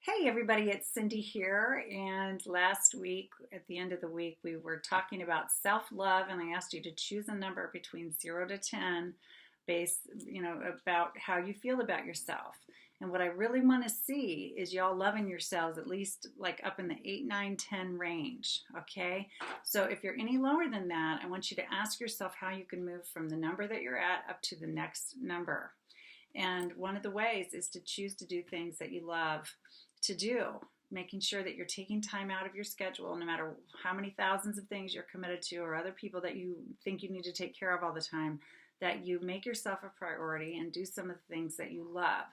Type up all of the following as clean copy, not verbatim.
Hey everybody, it's Cindy here. And last week, at the end of the week, we were talking about self-love, and I asked you to choose a number between 0 to 10 based, about how you feel about yourself. And what I really want to see is y'all loving yourselves at least like up in the 8, 9, 10 range, okay? So if you're any lower than that, I want you to ask yourself how you can move from the number that you're at up to the next number. And one of the ways is to choose to do things that you love to do, making sure that you're taking time out of your schedule, no matter how many thousands of things you're committed to or other people that you think you need to take care of all the time, that you make yourself a priority and do some of the things that you love.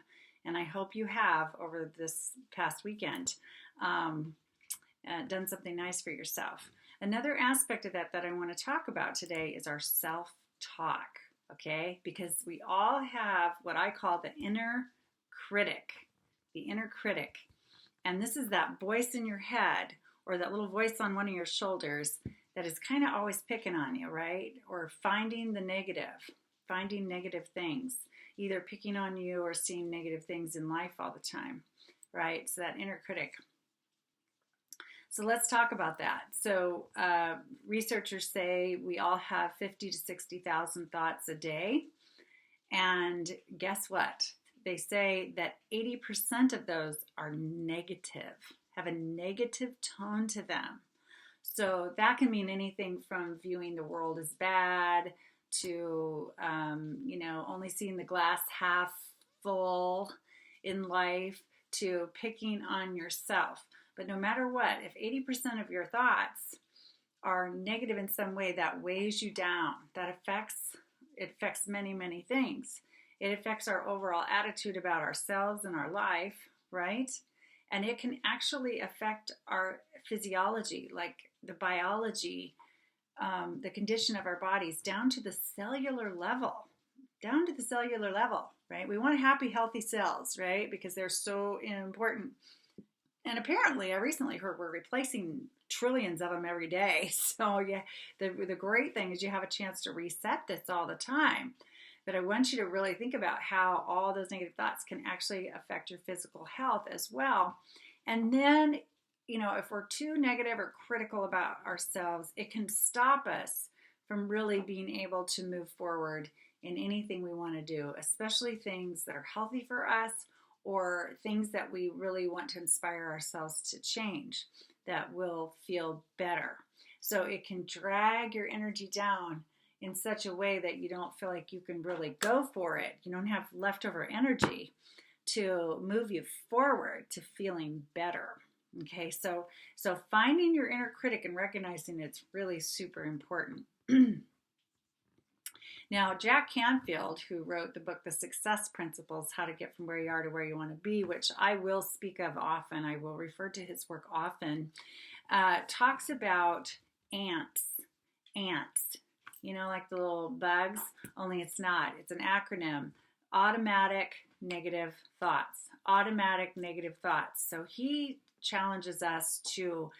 And I hope you have, over this past weekend, done something nice for yourself. Another aspect of that I want to talk about today is our self-talk, okay? Because we all have what I call the inner critic, the inner critic. And this is that voice in your head or that little voice on one of your shoulders that is kind of always picking on you, right? Or finding negative things, either picking on you or seeing negative things in life all the time, right? So that inner critic. So let's talk about that. So researchers say we all have 50 to 60,000 thoughts a day. And guess what? They say that 80% of those are negative, have a negative tone to them. So that can mean anything from viewing the world as bad to, only seeing the glass half full in life, to picking on yourself. But no matter what, if 80% of your thoughts are negative in some way, that weighs you down. It affects many, many things. It affects our overall attitude about ourselves and our life, right? And it can actually affect our physiology, like the biology, the condition of our bodies, down to the cellular level, right? We want happy, healthy cells, right? Because they're so important. And apparently, I recently heard we're replacing trillions of them every day. So yeah, the great thing is you have a chance to reset this all the time. But I want you to really think about how all those negative thoughts can actually affect your physical health as well. And then, if we're too negative or critical about ourselves, it can stop us from really being able to move forward in anything we want to do, especially things that are healthy for us or things that we really want to inspire ourselves to change that will feel better. So it can drag your energy down in such a way that you don't feel like you can really go for it. You don't have leftover energy to move you forward to feeling better. Okay, so finding your inner critic and recognizing it's really super important. Now, Jack Canfield, who wrote the book, The Success Principles, How to Get From Where You Are to Where You Want to Be, which I will speak of often, I will refer to his work often, talks about ants, like the little bugs, only it's not. It's an acronym, automatic negative thoughts. So he challenges us to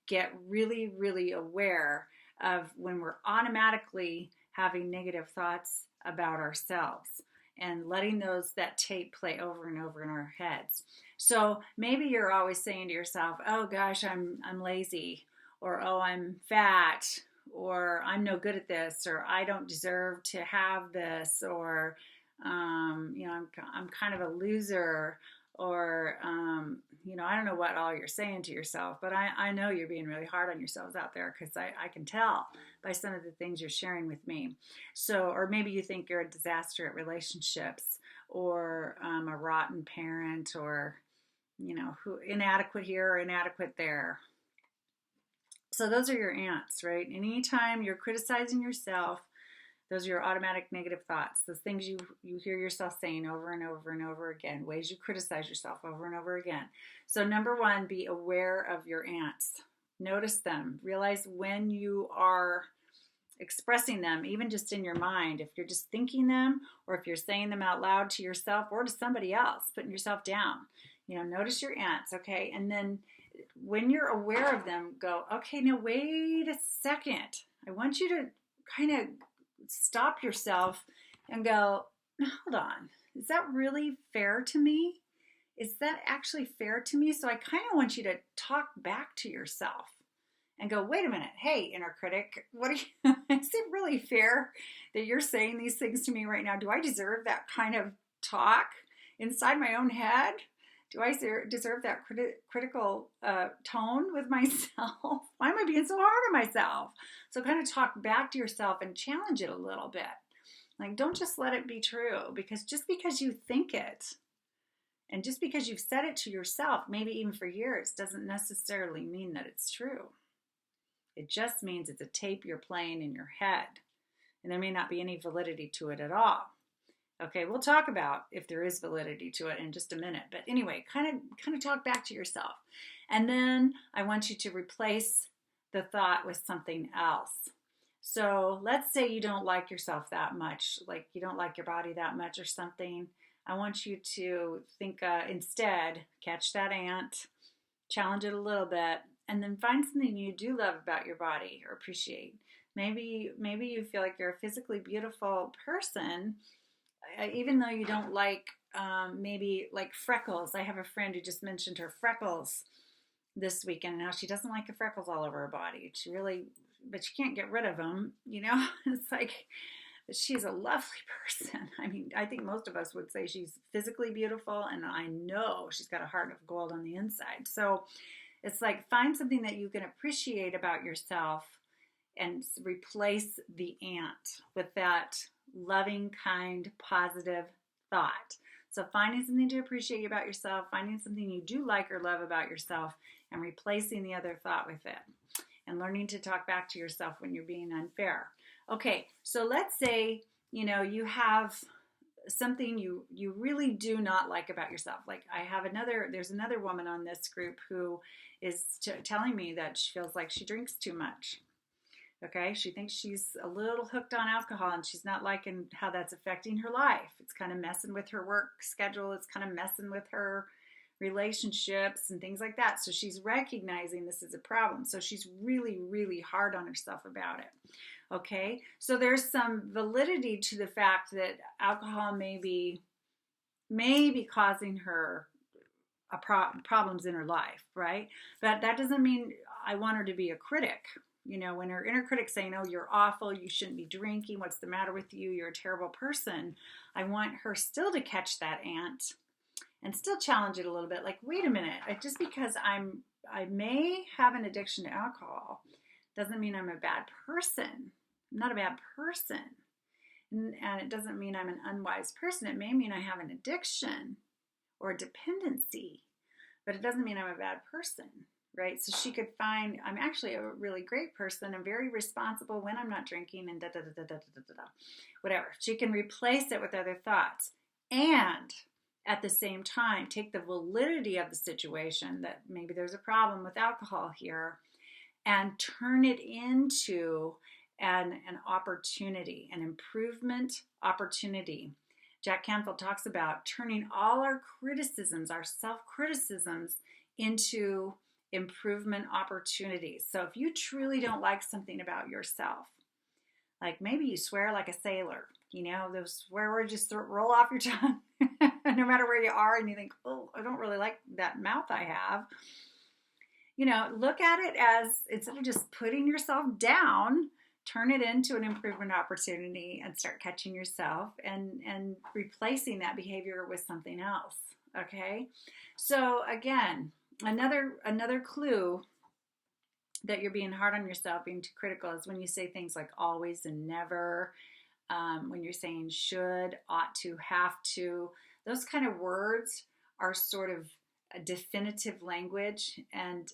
get really, really aware of when we're automatically having negative thoughts about ourselves and letting that tape play over and over in our heads. So maybe you're always saying to yourself, oh gosh, I'm lazy, or oh, I'm fat, or I'm no good at this, or I don't deserve to have this, or I'm kind of a loser, or I don't know what all you're saying to yourself, but I know you're being really hard on yourselves out there, because I can tell by some of the things you're sharing with me. So, or maybe you think you're a disaster at relationships, or a rotten parent, or who inadequate here or inadequate there. So those are your ants, right? And anytime you're criticizing yourself, those are your automatic negative thoughts. Those things you hear yourself saying over and over and over again, ways you criticize yourself over and over again. So number one, be aware of your ants. Notice them. Realize when you are expressing them, even just in your mind, if you're just thinking them, or if you're saying them out loud to yourself or to somebody else, putting yourself down. Notice your ants, okay? And then when you're aware of them, go, okay, now wait a second. I want you to kind of stop yourself and go, hold on, is that really fair to me? is that actually fair to me? So I kind of want you to talk back to yourself and go, wait a minute, hey, inner critic, what are you, is it really fair that you're saying these things to me right now? Do I deserve that kind of talk inside my own head? Do I deserve that critical tone with myself? Why am I being so hard on myself? So kind of talk back to yourself and challenge it a little bit. Like, don't just let it be true, because just because you think it and just because you've said it to yourself, maybe even for years, doesn't necessarily mean that it's true. It just means it's a tape you're playing in your head, and there may not be any validity to it at all. Okay, we'll talk about if there is validity to it in just a minute. But anyway, kind of talk back to yourself. And then I want you to replace the thought with something else. So let's say you don't like yourself that much, like you don't like your body that much or something. I want you to think instead, catch that ant, challenge it a little bit, and then find something you do love about your body or appreciate. Maybe you feel like you're a physically beautiful person, even though you don't like maybe like freckles. I have a friend who just mentioned her freckles this weekend. Now she doesn't like the freckles all over her body. But she can't get rid of them. It's like, she's a lovely person. I mean, I think most of us would say she's physically beautiful, and I know she's got a heart of gold on the inside. So it's like, find something that you can appreciate about yourself and replace the ant with that loving, kind, positive thought. So finding something to appreciate about yourself, finding something you do like or love about yourself, and replacing the other thought with it. And learning to talk back to yourself when you're being unfair. Okay, so let's say, you have something you really do not like about yourself. Like there's another woman on this group who is telling me that she feels like she drinks too much. Okay, she thinks she's a little hooked on alcohol, and she's not liking how that's affecting her life. It's kind of messing with her work schedule. It's kind of messing with her relationships and things like that. So she's recognizing this is a problem. So she's really, really hard on herself about it. Okay, so there's some validity to the fact that alcohol may be causing her problems in her life, right? But that doesn't mean I want her to be a critic. When her inner critic's saying, oh, you're awful, you shouldn't be drinking, what's the matter with you, you're a terrible person, I want her still to catch that ant and still challenge it a little bit. Like, wait a minute, just because I may have an addiction to alcohol doesn't mean I'm a bad person. I'm not a bad person. And it doesn't mean I'm an unwise person. It may mean I have an addiction or a dependency, but it doesn't mean I'm a bad person, right? So she could find, I'm actually a really great person. I'm very responsible when I'm not drinking and whatever. She can replace it with other thoughts. And at the same time, take the validity of the situation, that maybe there's a problem with alcohol here, and turn it into an opportunity, an improvement opportunity. Jack Canfield talks about turning all our criticisms, our self-criticisms, into improvement opportunities. So if you truly don't like something about yourself, like maybe you swear like a sailor, those swear words just roll off your tongue no matter where you are, and you think, oh, I don't really like that mouth I have. Look at it as, instead of just putting yourself down, turn it into an improvement opportunity and start catching yourself and replacing that behavior with something else. Okay? So again, another clue that you're being hard on yourself, being too critical, is when you say things like always and never, when you're saying should, ought to, have to. Those kind of words are sort of a definitive language, and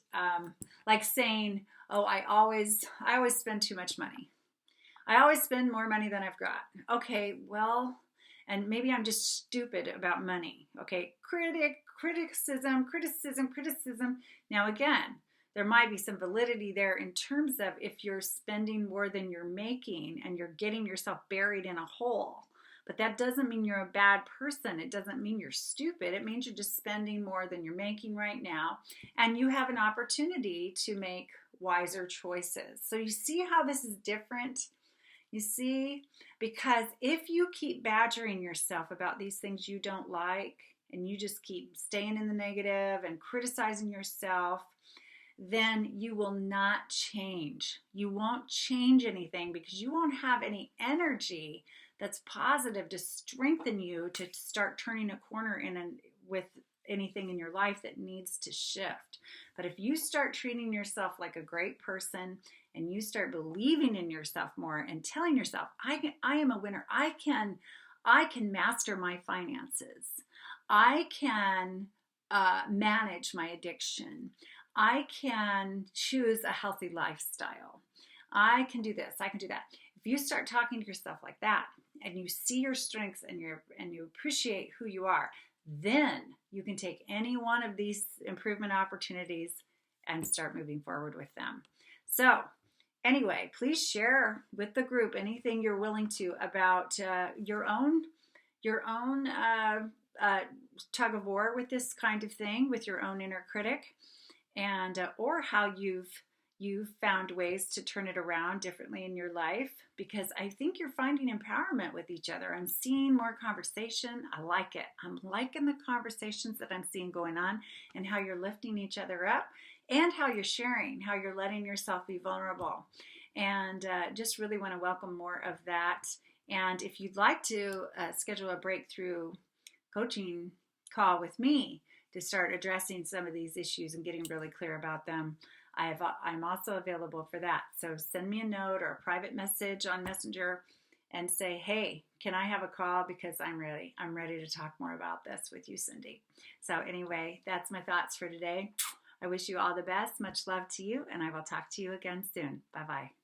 like saying, oh, I always spend too much money. I always spend more money than I've got. Okay, well, and maybe I'm just stupid about money. Okay, criticism. Now again, there might be some validity there in terms of if you're spending more than you're making and you're getting yourself buried in a hole. But that doesn't mean you're a bad person. It doesn't mean you're stupid. It means you're just spending more than you're making right now. And you have an opportunity to make wiser choices. So you see how this is different? You see? Because if you keep badgering yourself about these things you don't like, and you just keep staying in the negative and criticizing yourself, then you will not change. You won't change anything because you won't have any energy that's positive to strengthen you to start turning a corner with anything in your life that needs to shift. But if you start treating yourself like a great person and you start believing in yourself more and telling yourself, I am a winner. I can master my finances. I can manage my addiction. I can choose a healthy lifestyle. I can do this. I can do that. If you start talking to yourself like that and you see your strengths and you appreciate who you are, then you can take any one of these improvement opportunities and start moving forward with them. So anyway, please share with the group anything you're willing to about your own tug of war with this kind of thing, with your own inner critic, and or how you've found ways to turn it around differently in your life, because I think you're finding empowerment with each other. I'm seeing more conversation. I like it. I'm liking the conversations that I'm seeing going on and how you're lifting each other up and how you're sharing, how you're letting yourself be vulnerable. And just really want to welcome more of that. And if you'd like to schedule a breakthrough coaching call with me to start addressing some of these issues and getting really clear about them, I'm also available for that. So send me a note or a private message on Messenger and say, hey, can I have a call? Because I'm ready. I'm ready to talk more about this with you, Cindy. So anyway, that's my thoughts for today. I wish you all the best. Much love to you, and I will talk to you again soon. Bye-bye.